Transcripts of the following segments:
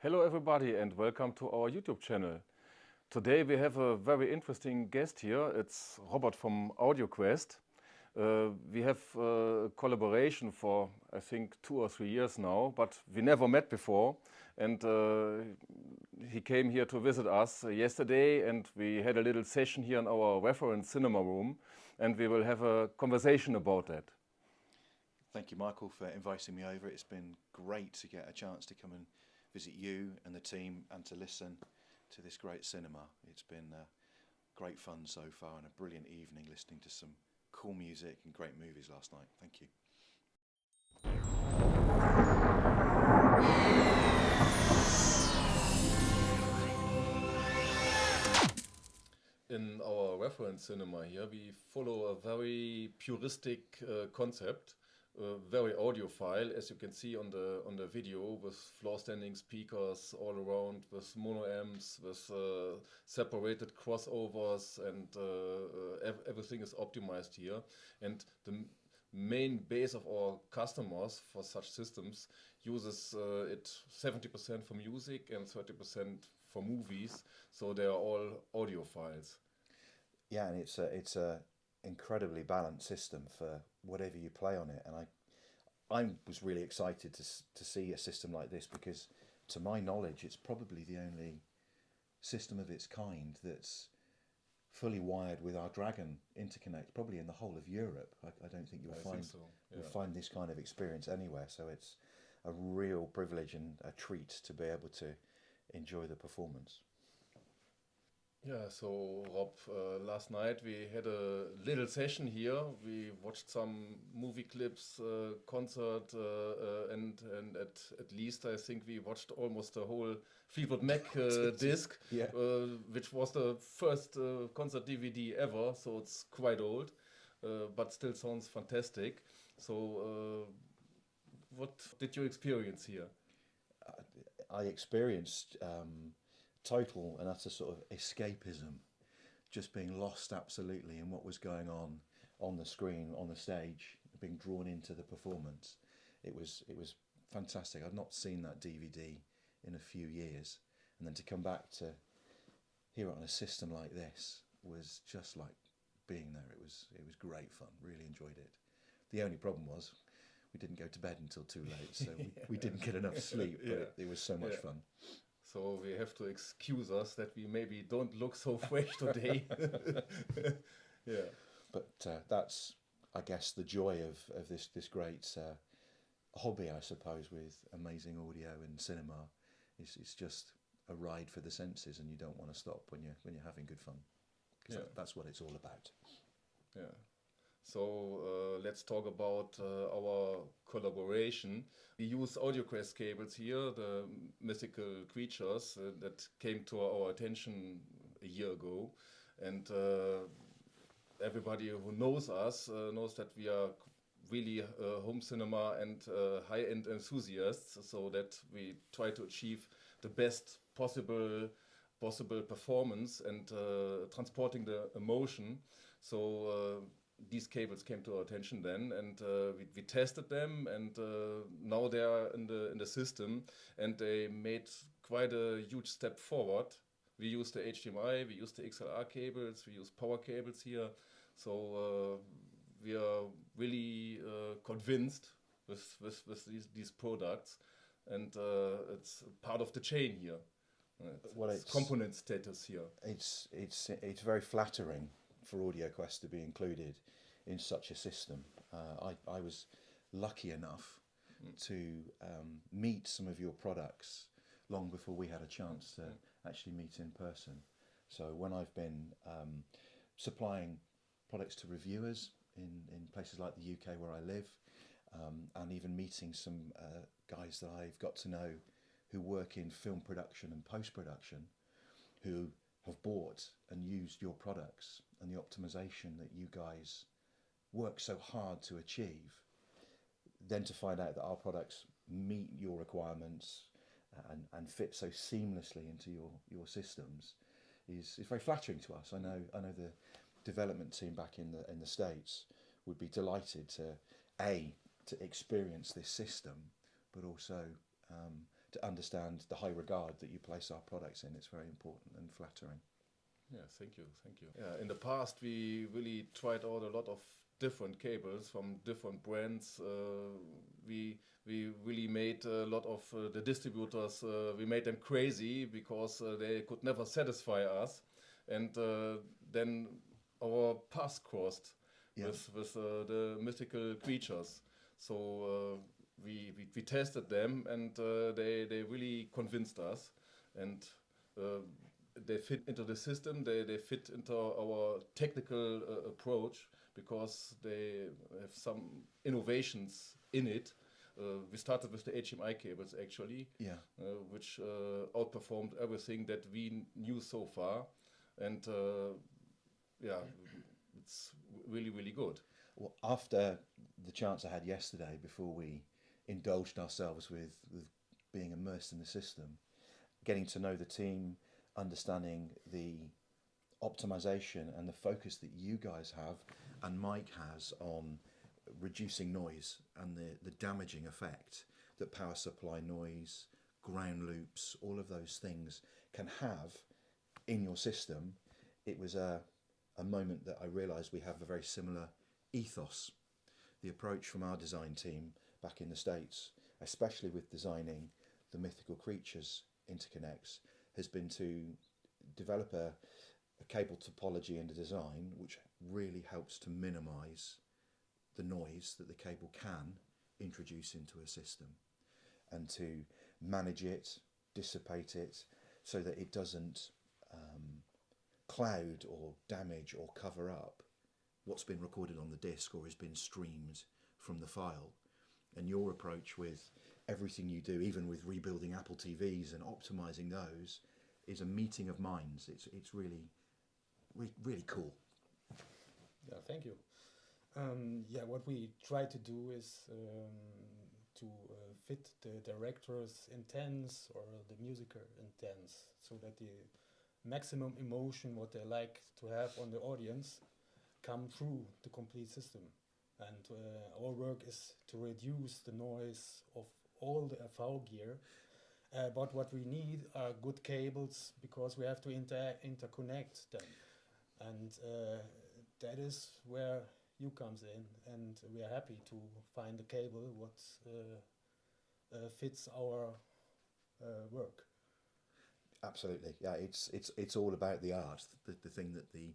Hello everybody and welcome to our YouTube channel. Today we have a very interesting guest here. It's Robert from AudioQuest. We have a collaboration for I think 2 or 3 years now, but we never met before. And he came here to visit us yesterday and we had a little session here in our reference cinema room and we will have a conversation about that. Thank you, Michael, for inviting me over. It's been great to get a chance to come and visit you and the team and to listen to this great cinema. It's been great fun so far and a brilliant evening listening to some cool music and great movies last night. Thank you. In our reference cinema here, we follow a very puristic concept, very audiophile, as you can see on the video, with floor-standing speakers all around, with mono amps, with separated crossovers, and everything is optimized here. And the main base of our customers for such systems uses it 70% for music and 30% for movies, so they are all audiophiles. Yeah, and it's a incredibly balanced system for whatever you play on it. And I was really excited to see a system like this because, to my knowledge, it's probably the only system of its kind that's fully wired with our Dragon interconnect, probably in the whole of Europe. I don't think I think so. you'll Yeah. find this kind of experience anywhere. So it's a real privilege and a treat to be able to enjoy the performance. Yeah, so Rob, last night we had a little session here. We watched some movie clips, concert, and at least I think we watched almost the whole Fleetwood Mac disc, Yeah. which was the first concert DVD ever. So it's quite old, but still sounds fantastic. So, what did you experience here? I experienced total and utter sort of escapism, just being lost absolutely in what was going on the screen, on the stage, being drawn into the performance. It was fantastic. I'd not seen that DVD in a few years, and then to come back to hear it on a system like this was just like being there. It was great fun. Really enjoyed it. The only problem was we didn't go to bed until too late, so we didn't get enough sleep. But Yeah. it was so much Yeah. fun. So we have to excuse us that we maybe don't look so fresh today. Yeah, But that's, I guess, the joy of this great hobby, I suppose, with amazing audio and cinema. It's just a ride for the senses, and you don't want to stop when you're having good fun, because yeah, that's what it's all about. yeah. So let's talk about our collaboration. We use AudioQuest cables here, the mythical creatures that came to our attention a year ago. And everybody who knows us knows that we are really home cinema and high-end enthusiasts, so that we try to achieve the best possible performance and transporting the emotion. So these cables came to our attention then, and we tested them, and now they are in the system, and they made quite a huge step forward. We use the HDMI, we use the XLR cables, we use power cables here, so we are really convinced with these products, and it's part of the chain here. Well, It's component status here. it's very flattering for AudioQuest to be included in such a system. I was lucky enough to meet some of your products long before we had a chance to actually meet in person. So when I've been supplying products to reviewers in places like the UK where I live, and even meeting some guys that I've got to know who work in film production and post-production, who have bought and used your products and the optimization that you guys work so hard to achieve, then to find out that our products meet your requirements and fit so seamlessly into your systems is very flattering to us. I know the development team back in the States would be delighted to experience this system, but also to understand the high regard that you place our products in. It's very important and flattering. Yeah, thank you, thank you. Yeah, in the past we really tried out a lot of different cables from different brands. We really made a lot of the distributors. We made them crazy because they could never satisfy us, and then our paths crossed Yeah. with the mythical creatures. So we tested them, and they really convinced us, and they fit into the system. They fit into our technical approach because they have some innovations in it. We started with the HMI cables actually, Yeah. which outperformed everything that we knew so far, and yeah, it's really good. Well, after the chance I had yesterday, before we indulged ourselves with being immersed in the system, getting to know the team, understanding the optimization and the focus that you guys have and Mike has on reducing noise and the damaging effect that power supply noise, ground loops, all of those things can have in your system, it was a moment that I realised we have a very similar ethos. The approach from our design team back in the States, especially with designing the mythical creatures interconnects, has been to develop a cable topology and a design which really helps to minimize the noise that the cable can introduce into a system, and to manage it, dissipate it, so that it doesn't cloud or damage or cover up what's been recorded on the disk or has been streamed from the file. And your approach with everything you do, even with rebuilding Apple TVs and optimizing those, is a meeting of minds. It's really cool. Yeah, thank you. Yeah, what we try to do is to fit the director's intents or the musiker intents, so that the maximum emotion what they like to have on the audience come through the complete system. And our work is to reduce the noise of all the FV gear. But what we need are good cables, because we have to interconnect them. And that is where you comes in, and we are happy to find a cable what fits our work. Absolutely, yeah. It's all about the art, the thing that the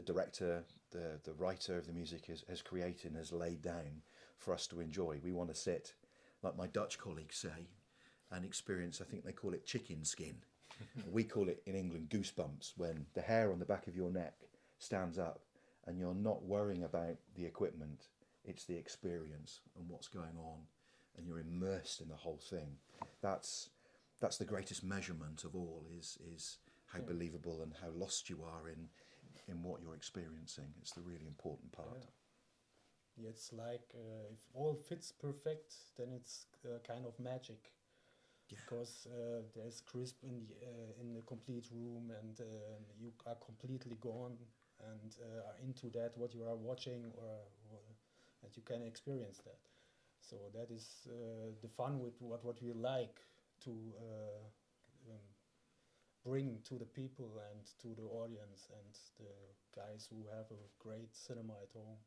director, the writer of the music has created and has laid down for us to enjoy. We want to sit, like my Dutch colleagues say, and experience. I think they call it chicken skin. We call it in England goosebumps, when the hair on the back of your neck stands up and you're not worrying about the equipment. It's the experience and what's going on, and you're immersed in the whole thing. That's the greatest measurement of all, is how believable and how lost you are in what you're experiencing. It's the really important part. Yeah, it's like if all fits perfect, then it's kind of magic. Yeah. Because there's crisp in the complete room, and you are completely gone and are into that what you are watching, or and you can experience that. So that is the fun with what we like to bring to the people and to the audience and the guys who have a great cinema at home.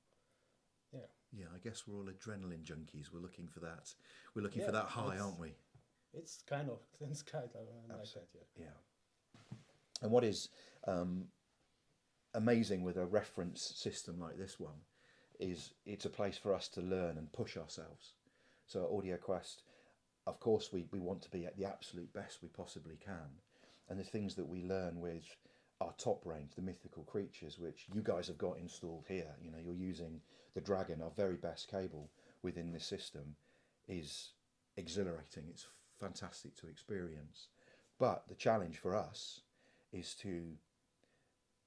Yeah. Yeah, I guess we're all adrenaline junkies. We're looking for that. We're looking for that high, aren't we? It's kind of like that, yeah. Yeah. And what is amazing with a reference system like this one is it's a place for us to learn and push ourselves. So at AudioQuest, of course, we want to be at the absolute best we possibly can. And the things that we learn with our top range, the mythical creatures, which you guys have got installed here, you know, you're using the Dragon, our very best cable within this system, is exhilarating. It's fantastic to experience. But the challenge for us is to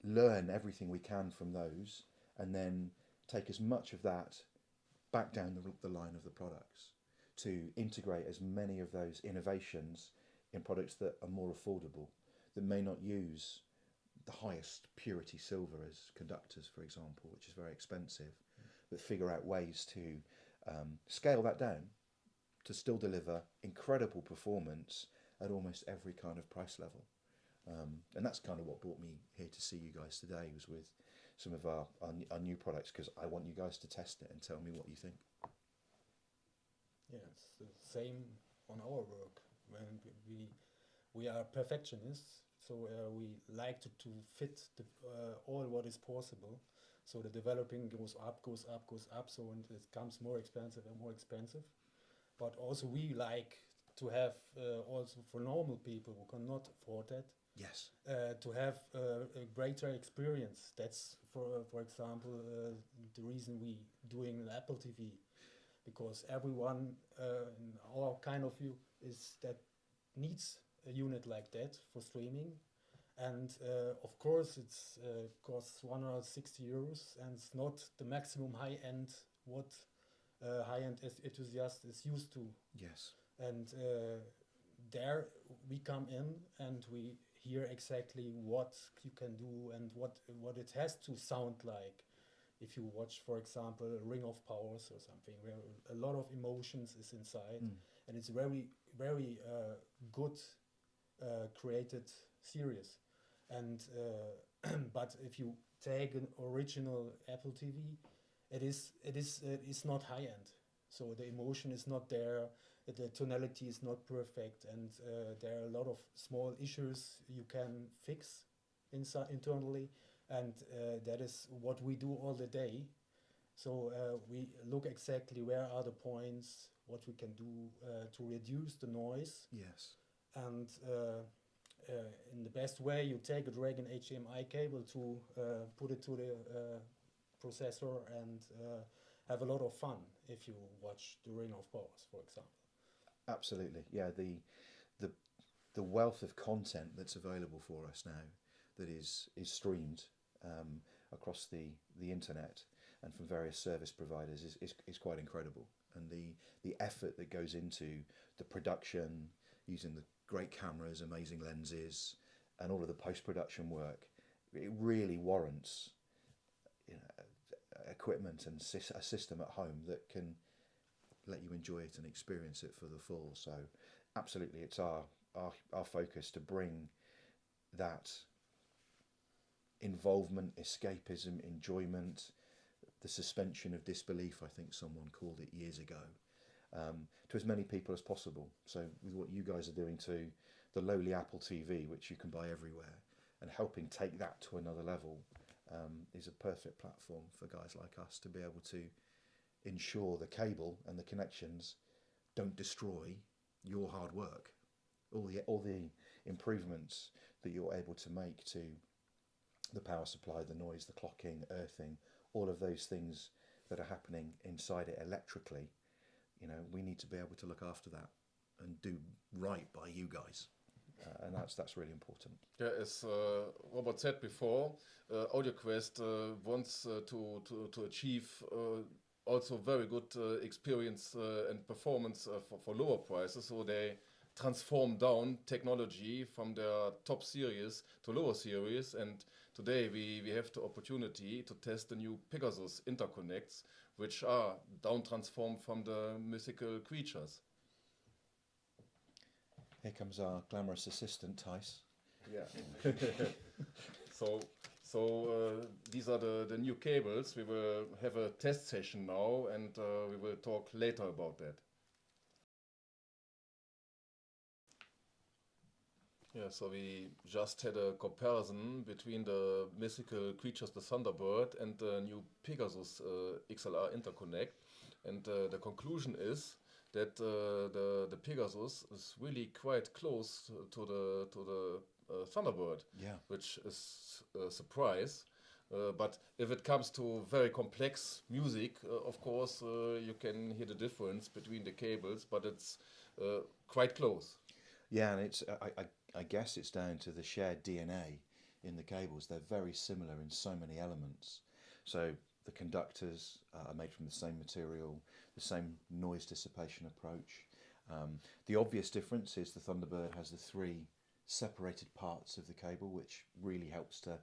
learn everything we can from those, and then take as much of that back down the line of the products, to integrate as many of those innovations in products that are more affordable, that may not use the highest purity silver as conductors, for example, which is very expensive, but figure out ways to scale that down to still deliver incredible performance at almost every kind of price level. And that's kind of what brought me here to see you guys today, was with some of our new products, because I want you guys to test it and tell me what you think. Yeah, it's the same on our work. When we are perfectionists, so we like to fit all what is possible. So the developing goes up, goes up, goes up. So and it becomes more expensive and more expensive. But also we like to have also for normal people who cannot afford that, Yes. to have a greater experience. That's for example the reason we doing an Apple TV, because everyone in our kind of view is that needs a unit like that for streaming, and of course it's costs 160 euros, and it's not the maximum high end what high-end enthusiast is used to. Yes. And there we come in and we hear exactly what you can do and what it has to sound like. If you watch, for example, Ring of Powers or something, where a lot of emotions is inside, and it's very, very good created series. And but if you take an original Apple TV, it's not high end. So the emotion is not there, the tonality is not perfect, and there are a lot of small issues you can fix internally, and that is what we do all the day. So we look exactly where are the points, what we can do to reduce the noise, Yes. and in the best way you take a Dragon HDMI cable to put it to the processor and have a lot of fun if you watch the Ring of Powers, for example. Absolutely. Yeah, the wealth of content that's available for us now, that is streamed across the internet and from various service providers is quite incredible. And the effort that goes into the production, using the great cameras, amazing lenses, and all of the post-production work, it really warrants, you know, equipment and a system at home that can let you enjoy it and experience it for the full. So absolutely, it's our focus to bring that involvement, escapism, enjoyment, the suspension of disbelief, I think someone called it years ago, to as many people as possible. So with what you guys are doing to the lowly Apple TV, which you can buy everywhere, and helping take that to another level, is a perfect platform for guys like us to be able to ensure the cable and the connections don't destroy your hard work. All the improvements that you're able to make to the power supply, the noise, the clocking, earthing, all of those things that are happening inside it electrically, you know, we need to be able to look after that and do right by you guys. And that's really important. Yeah, as Robert said before, AudioQuest wants to achieve also very good experience and performance for lower prices. So they transform down technology from their top series to lower series. And today we have the opportunity to test the new Pegasus interconnects, which are down transformed from the mythical creatures. Here comes our glamorous assistant, Tice. Yeah. So these are the new cables. We will have a test session now, and we will talk later about that. Yeah, so we just had a comparison between the mythical creatures, the Thunderbird, and the new Pegasus XLR interconnect, and the conclusion is that the Pegasus is really quite close to the Thunderbird, Yeah. which is a surprise. But if it comes to very complex music, of course, you can hear the difference between the cables, but it's quite close. Yeah, and it's I guess it's down to the shared DNA in the cables. They're very similar in so many elements. So the conductors are made from the same material, the same noise dissipation approach. The obvious difference is the Thunderbird has the 3 separated parts of the cable, which really helps to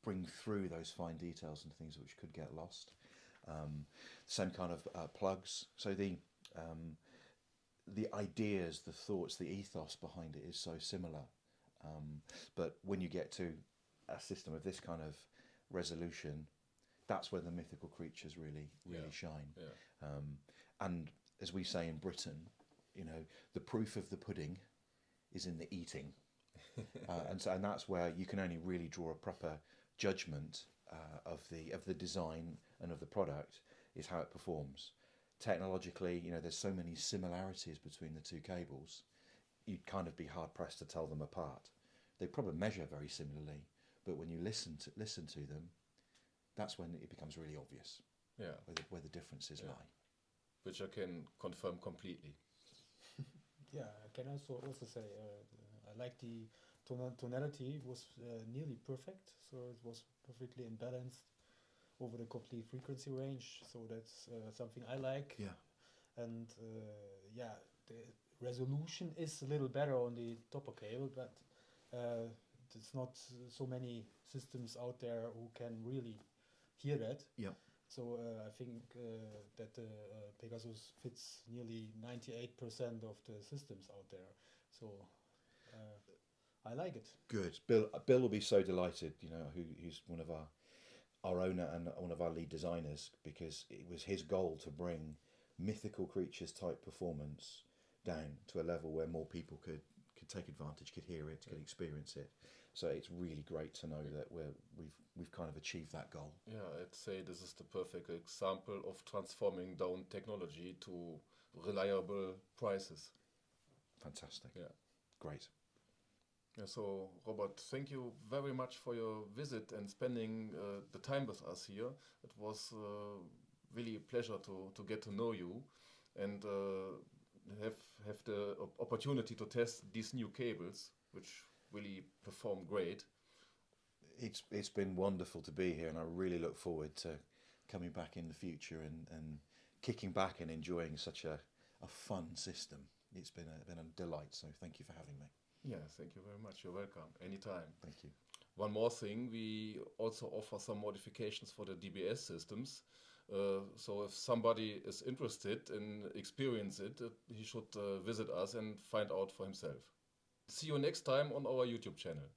bring through those fine details and things which could get lost. Same kind of plugs. So the The ideas, the thoughts, the ethos behind it is so similar. But when you get to a system of this kind of resolution, that's where the mythical creatures really shine. Yeah. And as we say in Britain, you know, the proof of the pudding is in the eating. And that's where you can only really draw a proper judgment of the design and of the product is how it performs. Technologically, you know, there's so many similarities between the two cables, you'd kind of be hard pressed to tell them apart. They probably measure very similarly, but when you listen to them, that's when it becomes really obvious. Yeah. Where the differences lie. Which I can confirm completely. Yeah, I can also say I like the tonality was nearly perfect, so it was perfectly imbalanced over the complete frequency range. So that's something I like. Yeah. And yeah, the resolution is a little better on the Topper cable, but there's not so many systems out there who can really hear that. Yeah. So I think that the Pegasus fits nearly 98% of the systems out there. So I like it. Good. Bill will be so delighted, you know, who's one of our owner and one of our lead designers, because it was his goal to bring mythical creatures type performance down to a level where more people could take advantage, could hear it, could experience it. So it's really great to know that we've kind of achieved that goal. Yeah, I'd say this is the perfect example of transforming down technology to reliable prices. Fantastic. Yeah. Great. Yeah, so Robert, thank you very much for your visit and spending the time with us here. It was really a pleasure to get to know you and have the opportunity to test these new cables, which really perform great. It's been wonderful to be here, and I really look forward to coming back in the future and kicking back and enjoying such a fun system. It's been a delight, so thank you for having me. Yeah, thank you very much. You're welcome. Anytime. Thank you. One more thing, we also offer some modifications for the DBS systems. So if somebody is interested in experience it, he should visit us and find out for himself. See you next time on our YouTube channel.